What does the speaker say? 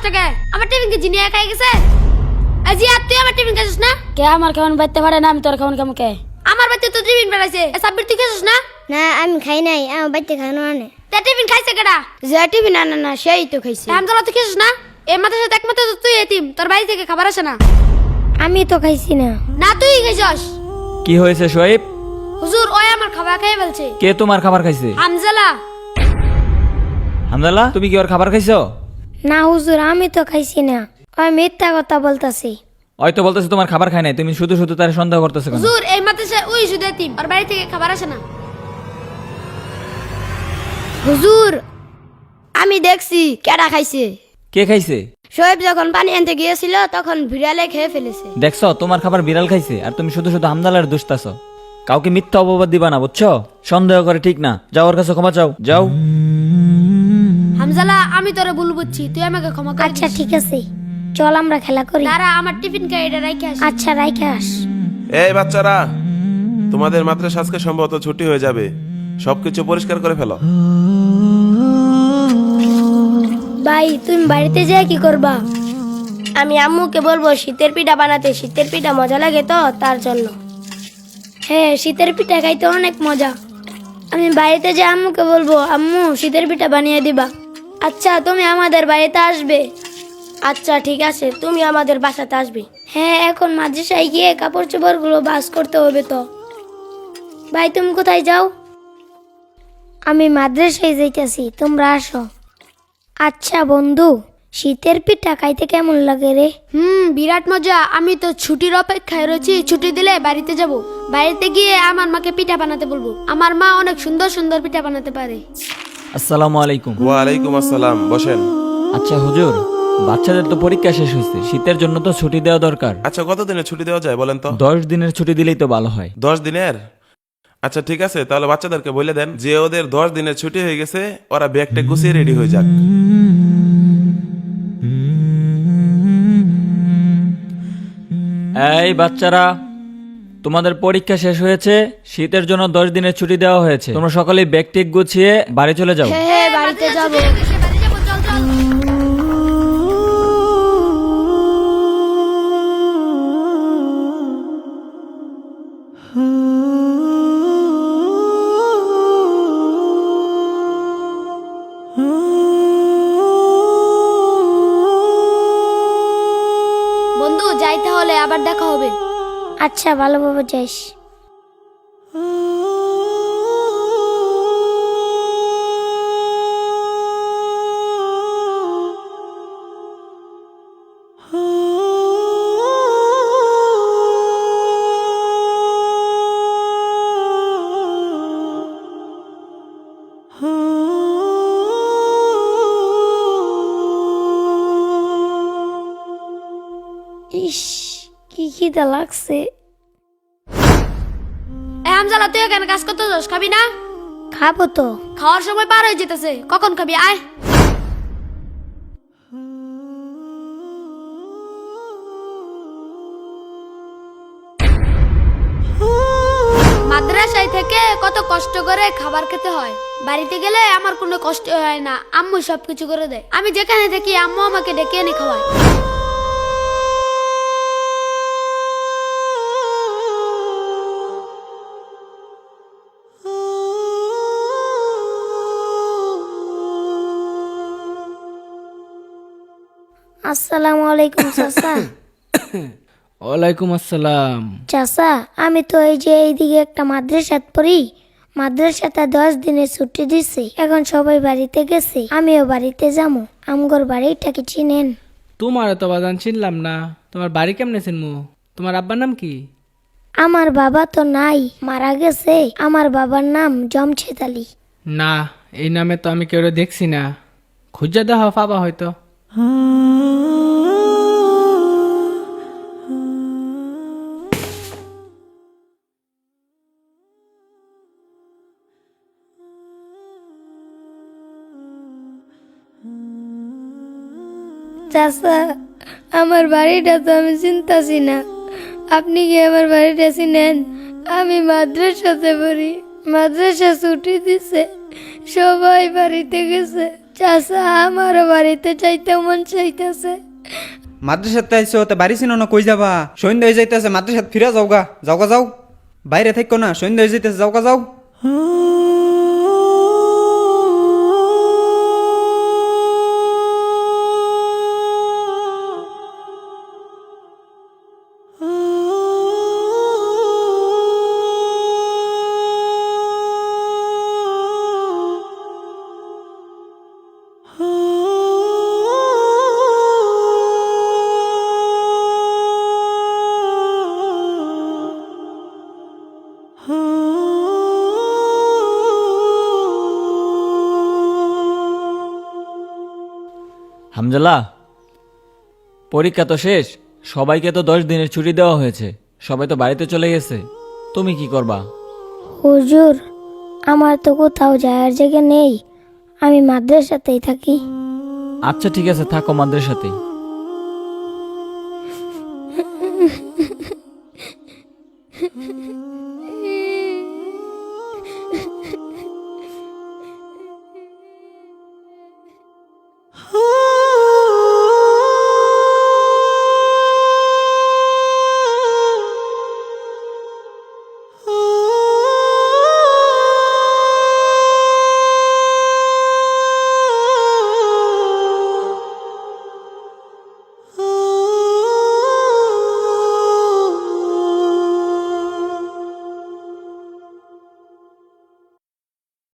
কষ্ট কে আমার টিফিন কে জিনিয়া খাই গেছে আজি আর তুই আমার টিফিন খাইছিস না কে আমার খাওয়ান বাইতে পারে না আমি তোর খাওয়ান কেমন কে আমার বাড়িতে তো টিফিন বেড়াইছে সাব্বির তুই খাইছিস না না আমি খাই নাই আমার বাড়িতে খানো আনে তে টিফিন খাইছে কেডা যে টিফিন আনে না সেই তো খাইছে হামজালা তুই খাইছিস না এই মাথার সাথে একমাত্র তো তুই এতিম তোর বাড়ি থেকে খাবার আসে না আমি তো খাইছি না না তুই খাইছস কি হয়েছে শোয়েব? হুজুর ওই আমার খাবার খাই বলছে কে তোমার খাবার খাইছে? হামজালা হামদাল্লাহ, তুমি কি ওর খাবার খাইছো? না হুজুর আমি তো খাইছি না ওই মিথ্যা কথা বলতাছি ওই তো বলতেছে তোমার খাবার খায় নাই, তুমি শুধু শুধু তার সন্দেহ করতেছো কেন? হুজুর এই মাথায় ওই শুধু এতিম ওর বাড়ি থেকে খাবার আসে না হুজুর আমি দেখছি কেডা খাইছে কে খাইছে? শোয়েব যখন পানি আনতে গিয়েছিল তখন বিড়ালে খেয়ে ফেলেছে দেখছো তোমার খাবার বিড়াল খাইছে আর তুমি শুধু শুধু হামদালার দুষ্টাছো। কাউকে মিথ্যা অপবাদ দিবা না, বুঝছো? সন্দেহ করে ঠিক না। যাও ওর কাছে ক্ষমা চাও, যাও। হামজালা আমি তোরে ভুল বুঝছি তুই আমাকে ক্ষমা করে আচ্ছা দিস। ঠিক আছে চল আমরা খেলা করি দাঁড়া আমার টিফিন খাই এটা রাইখে আসি আচ্ছা রাইখে আস এই বাচ্চারা, তোমাদের মাদ্রাসা আজকে সম্ভবত ছুটি হয়ে যাবে, সবকিছু পরিষ্কার করে ফেলো। ভাই তুমি বাড়িতে যেয়ে কি করবা আমি আম্মুকে বলবো শীতের পিঠা বানাতে, শীতের পিঠা মজা লাগে তো তার জন্য। হ্যাঁ শীতের পিঠা খাইতে অনেক মজা আমি বাড়িতে যে আম্মুকে বলবো আম্মু শীতের পিঠা বানিয়ে দিবা আচ্ছা তুমি আমাদের বাড়িতে আসবে আচ্ছা ঠিক আছে, তুমি আমাদের বাসাতে আসবে। হ্যাঁ এখন মাদ্রাসায় গিয়ে কাপড় চোপড় গুলো ভাঁজ করতে হবে তো ভাই তুমি কোথায় যাও আমি মাদ্রাসায় যাইতেছি তোমরা আসো আচ্ছা বন্ধু শীতের পিঠা খাইতে কেমন লাগে রে বিরাট মজা আমি তো ছুটির অপেক্ষায় রয়েছি ছুটি দিলে বাড়িতে যাব বাড়িতে গিয়ে আমার মাকে পিঠা বানাতে বলবো আমার মা অনেক সুন্দর সুন্দর পিঠা বানাতে পারে আসসালামু আলাইকুম। ওয়ালাইকুম আসসালাম, বসেন। আচ্ছা হুজুর, বাচ্চাদের তো পরীক্ষা শেষ হয়েছে, শীতের জন্য তো ছুটি দেওয়া দরকার। আচ্ছা কতদিনের ছুটি দেওয়া যায় বলেন তো? 10 দিনের ছুটি দিলেই তো ভালো হয়। 10 দিনের? আচ্ছা ঠিক আছে, তাহলে বাচ্চাদেরকে বলে দেন যে ওদের 10 দিনের ছুটি হয়ে গেছে, ওরা ব্যাগটা গুছিয়ে রেডি হয়ে যাক। এই বাচ্চারা, তোমাদের পরীক্ষা শেষ হয়েছে, শীতের জন্য 10 দিনের ছুটি দেওয়া হয়েছে। তোমরা সকলেই ব্যাগ টেক গুছিয়ে বাড়ি চলে যাও। হ্যাঁ বাড়িতে যাব। চল চল বন্ধু যাইতে হলে আবার দেখা হবে আচ্ছা ভালোভাবে যাইস ইস কি খিদা লাগছে হামজালা তুই এখানে কাজ করতে যাস খাবি না খাবো তো খাওয়ার সময় পার হয়ে যেতেছে কখন খাবি আয় মাদ্রাসায় থেকে কত কষ্ট করে খাবার খেতে হয় বাড়িতে গেলে আমার কোনো কষ্ট হয় না আম্মু সবকিছু করে দেয় আমি যেখানে থাকি আম্মু আমাকে ডেকে এনে খাওয়ায় আসসালামু আলাইকুম চাচা ওয়ালাইকুম আসসালাম। চাচা আমি তো এই যে এইদিকে একটা মাদ্রাসাত পড়ি মাদ্রাসাতে 10 দিনের ছুটি দিছে এখন সবাই বাড়িতে গেছে আমিও বাড়িতে যাবো আমগর বাড়িটা কি চিনেন তোমার তো বাজান চিনলাম না, তোমার বাড়ি কেমনে চিনমু? তোমার আব্বার নাম কি? আমার বাবা তো নাই মারা গেছে আমার বাবার নাম জমছেদ আলী না, এই নামে তো আমি কেউ দেখছি না, খুঁজে দেওয়া পাবা হয়তো। চাচা আমার বাড়িটা তো আমি চিনতাছি না আপনি কি আমার বাড়িটা চিনেন আমি মাদ্রাসাতে পড়ি মাদ্রাসা ছুটি দিছে সবাই বাড়িতে গেছে চাচা আমার বাড়িতে যাইতে মন চাইতেছে। মাদ্রাসাতে আইসো তে বাড়ি চিনো না, কই যাবা? সন্ধ্যা হয়ে যাইতেছে, মাদ্রাসাত ফিরে যাও গা, যাও গা যাও, বাইরে থাকো না, সন্ধ্যা হয়ে যাইতেছে, যাও গা যাও। হামজালা, পরীক্ষা তো শেষ, সবাইকে তো 10 দিনের ছুটি দেওয়া হয়েছে, সবাই তো বাড়িতে চলে গেছে, তুমি কি করবা? হুজুর, আমার তো কোথাও যাওয়ার জায়গা নেই, আমি মাদ্রাসাতেই থাকি। আচ্ছা ঠিক আছে, থাকো মাদ্রাসাতেই।